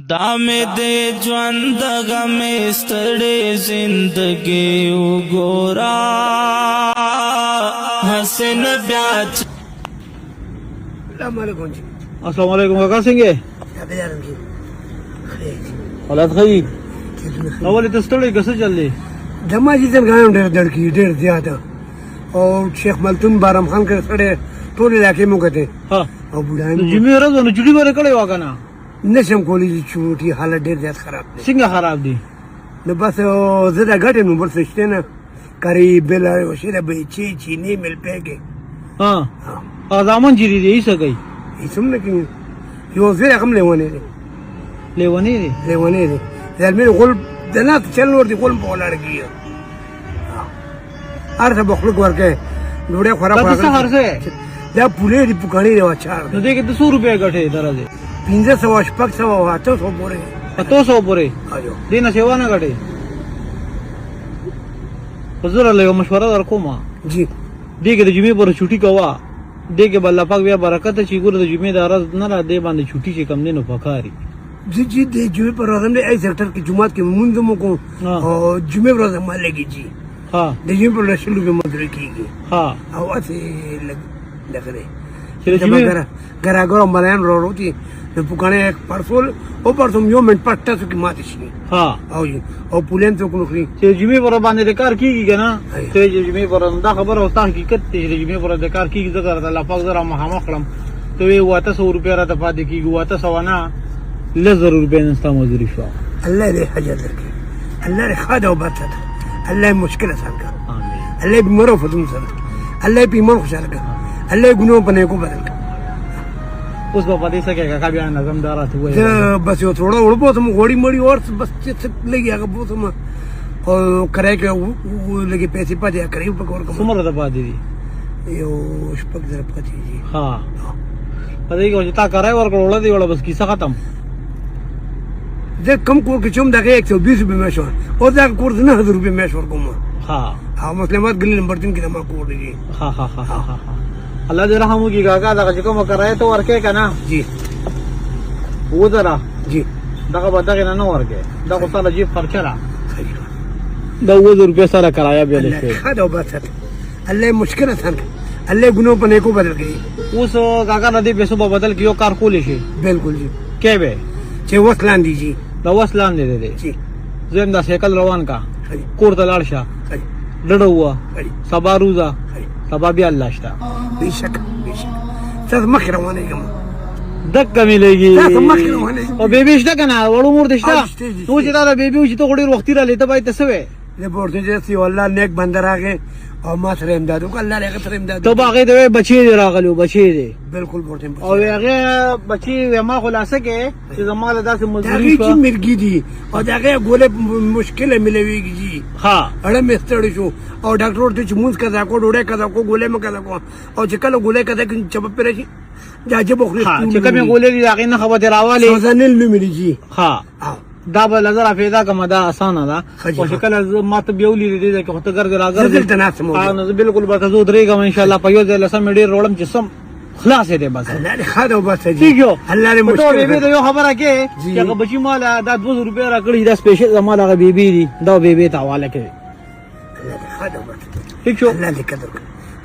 دامې دې ژوند غمې ستړې زندګي وګورا حسن بیا السلام علیکم جی السلام علیکم کاکا څنګه حالات خی نو ولې ته ستړی کسه چلې دما چې څنګه غاڼ ډېر دړکی ډېر زیاته او شیخ ملتون بارم خان کې سره ټول علاقې مو کته ها او بډای نو جمعې ورځ نو چټي باندې کړي واکنه نشم کولی چې چوټي حالت ډېر زیات خراب دی څنګه خراب دي نو بس زه دا ګټه نو بل څه نه کاری بل او شي به چی نه مل پېږي ها ازامن جری دی څه کوي هیڅم نه کوي یو زه هم لیونه دي لیونی دی زلمي غول دنات چل ور دي غول په ولاړ کیږي ارته بخلق ورکه ډوړې خورا دا څه هرڅه دا پوله دی پکانی دی واچار نو دې کې 200 روپیا غټه درځي 1500 شپږ سو 800 پورې 800 پورې ايو دینه سیوا نه غټه حضور له یو مشوره درکوم جی دې کې د جمعې پر چټي کوا دې کې بل پاک بیا برکت چې ګور د جمعې دار نه را دې باندې چټي چې کم دینو پکاري جی دې جمعې پر ورځ نه ای سیکټر کې جمعات کې مونږ مو کو او جمعې پر ورځ مالګي جی ها د جمعې پر ورځ شلو به مدر کیږي ها او اته لګره چې جمعې ګراګور مليان وروتي د پکانه پرسول او پرسوم یو منټ پټه څو کې ماته شي ها او پولین څوک نو خري چې جمعې پر باندې کار کیږي کنه ته جمعې پر دا خبره او تاسو حقیقت ته جمعې پر د کار کیږي ذکر الله پاک زرا مخامخ کړم ته وی واته 100 روپیا را ته پاتې کیږي واته 100 نه لزر روپیا نستا مزوري شو الله دې حاجت درکړي الله دې خاده او برکت الله مشکل آسان کړ امين الله دې مرو فتم سره الله دې ایمان خوشاله کړ الله دې ګناه پنه کو بدل کړ اوس په پدې څه کې کاکا بیا نظم دارات وای زه بس یو ثوړه وړبوتم غوړی مړی اور بس چې لګي هغه بوتم او کرای کې لګي پیسې پاتې کړی په کور کوم څومره د پاتې دي یو شپږ زره پاتې دي ها پدې کې چې تا کرای ورکړل دی ولا بس کیسه ختم زه کم کور کې چوم دغه 120 روپے مې شو او دا کور نه 1000 روپے مې شو کوم ها او مسلمات ګل نمبر 3 کې ما کور دی ها الله دې رحم وکړي کاکا دا چې کوم کرای ته ورکې کنه جی و درا جی دغه بدغه نه ورکې دا خو سره جیب خرچه را دا 1000 روپیا سره کرایا به لشه خدا وبات الله مشکل آسان الله ګنو په نیکو بدل کړي اوس کاکا ندی پیسو په بدل کیو کار کولې شي بالکل جی کې به چې وسلان دي جی دا وسلان دي دي جی زم دا سیکل روان کا خري کور ته لاړ شه خري ډډه هوا خري سبا روزا خري سبا بیا الله شتا بشک تاسو مخ روانه کوم دک مليږي تاسو مخ روانه او بیبي شته کنه وړو مور دشته شته دي. نو چې دا بیبي چې ته غوډیر وخت را لیته پای ته سوې نه پورته چې سی والله نیک بندر راغې او ما سره امدادو کو الله دې سره امدادو ته باغې د بچي دی راغلو بچي دی بالکل پورته او هغه بچي ما خلاصه کې چې زماله داسې دغه مزدوري چې مرګي دي او دغه ګوله مشکله ملويږي جی ها اړه مستړی شو او ډاکټر ته چې مونږ کذا کو ډوډۍ کذا کو ګوله مې کذا کو او چې کله ګوله کذا کې چپ پرې شي دا چې بخوري ها چې کومه ګولې دي هغه نه خبره راواله سوزنل لمړي جی ها دا به نظر پیدا کوم دا اسانه ده او شکل ماته بیولې دي چې خو ته ګرځ راګرځ دلته ناس مو ها نو بالکل به تاسو درېګم ان شاء الله په یو ځای لسم ډیر روړم چې سم خلاص دې بس الله دې خاطر وباسه جی ٹھیک یو الله دې مشکل مشکل به یو خبره کې چې هغه بچی مال دا 200 روپیا راکړي دا سپیشل زمال هغه بیبي دي دا بیبي ته حواله کوي الله دې خاطر وباسه ٹھیک شو الله دې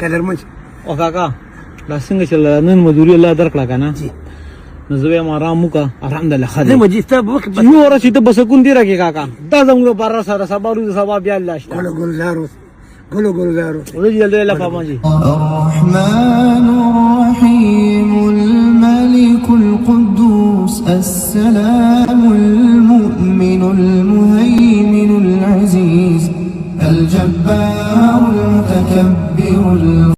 قدر مونږ او کاکا دا څنګه چې نن مزدوري الله درکړه کنه جی نو زه ما آرام وکړه الحمدلله زه خدای مجسته وخت یو ورځ چې ته بسکون دی راکې کاکا دا زموږ بار سره سبا روز سبا بیا الله شته ګلزارو ولې جلدی الله پاما جی الرحمن الرحيم الملك القدوس السلام المؤمن المهيمن العزيز الجبار المتكبر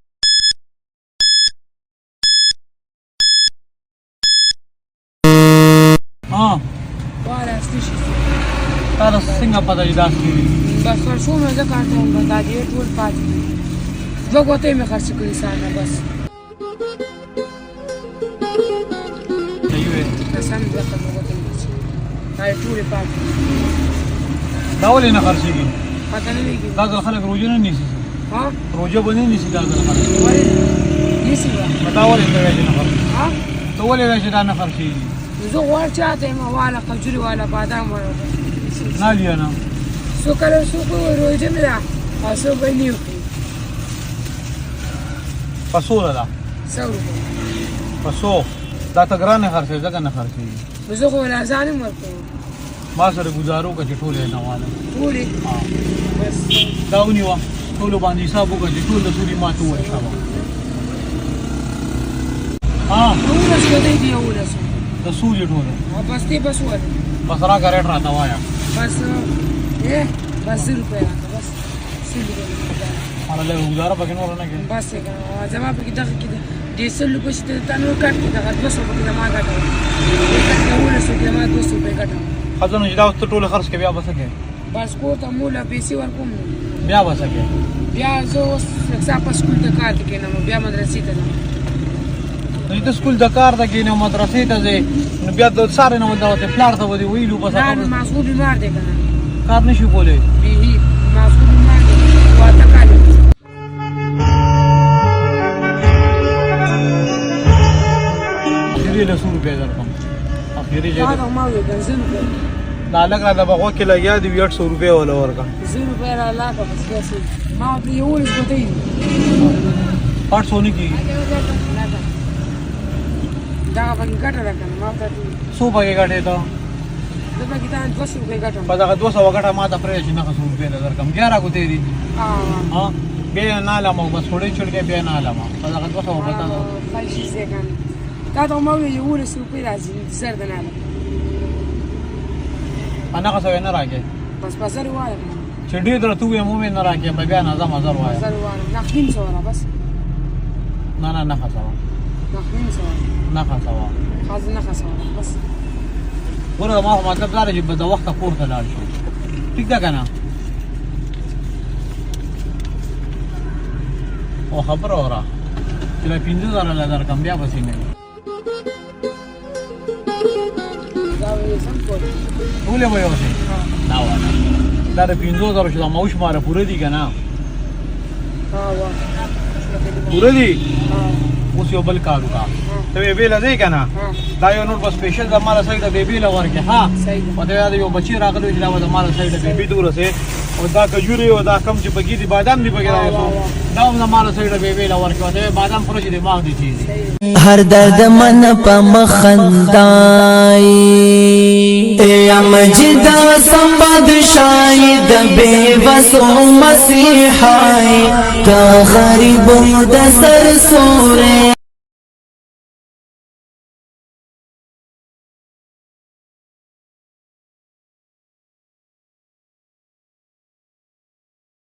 والا ستشي تاسو څنګه پته دی دا څه بس ورشو مې زه کار کوم دا دې ټول پاتې دي دوه غوټې مې خرڅ کړې سانه بس ایوه قسم دې ته دوه غوټې مې دا ټول پاتې دي دا ولې نه خرڅېږي پته نه لګي دا ځل خلک روزه نه نیسي ها روزه باندې نیسي دا ځل خلک ولې نیسی وا دا ولې نه خرڅېږي ها ته ولې چې دا نه خرڅېږي زه غوړ چاته یم والا کجوري والا بادام والا نه لیانا څو کله څوک روژه مې ده او څوک به نیو کړي پسوله ده 100 روپۍ پسو دا ته ګرانه خرڅې ځکه نه خرڅېږي نو زه خو له ځان هم ورکوم ما سره ګزارو که چې ټول یې نه واله ټولې بس دا ونیوه ټولو باندې حساب وکړه چې ټول د تورې ماته ووایي شابه اولس کدی دی اولس د سوري ټوله بس دی بس ور بس راکړه ریټ راته وایا بس بس 100 روپۍ راکړه بس 100 روپۍ مالا له ګزاره پکې نور نه کوي بس یې کړه زما پکې دغه کې د 100 روپۍ چې ته نور کټ کې دغه 200 روپۍ زما ګټه اولس کې ما 200 روپۍ ګټه خزانه چې دا ټوله خرڅ کې بیا بس کې بس کوته مولا پیسې ورکوم بیا بس کې بیا زه اوس په سکول ته کار کوم بیا مدرسې ته ځم نو ته سکول د کار ته کېنه مدرسې ته ځې نو بیا د سارې نه ودرته پلار ته ودی ویلو بس نه مسعود بیمار دی کنه کار نشي کولای به مسعود بیمار دی واته کال اخیری له 100 روپۍ درکم اخیری دا ما وی ګنزن دا لګ را د بغو کې لګیا دی 800 روپۍ ولا ورکا 100 روپۍ را لاګه بس بس ما ته یو ولې کوتې 800 نه کیږي دا پکې ګټه راکنه ما ته سو پکې ګټه ته دا پکې ته 200 روپۍ ګټه په دا 200 ګټه ما ته پرې چې نه 100 روپۍ درکم 11 کوتې دي ها بیا نه لمو بس وړي چړ کې بیا نه لمو په دا 200 وګټه خالص یې کنه دا ته ما وی یو ولې روپۍ راځي زر دنه انا که څه نه راکې بس بازار وایم چې ډېر درته وې مو نه راکې بیا نه زما زر وای بازار وایم نخین سره بس نه خاصه نخین سره نه خاصه خزنه خاصه بس ورته ما مطلب دا چې د وخت کور ته لاړ شو ټیک ده کنه او خبر اورا چې له 5000 لار کم بیا بسې نه دا وې سم کوټ ولې وایو چې دا وایي دا د 5000 چې دا موش ماره پوره دي کنه ها وا پوره دي اوس یو بل کارو کا ته به له دی کنه دا یو نور په سپیشل د مال سایډ به به لورکه ها او دا یو بچی راغلی چې دا د مال سایډ به به دورسه او دا کجوري او دا کم چې بګی دي بادام دی بګی دا د مال سایډ به به لورکه او دا بادام پروش دي ماغ دي چیز هر درد من په مخندای یا مجد سمبد شاید بے وسو مسیحای تا غریب د سر سوره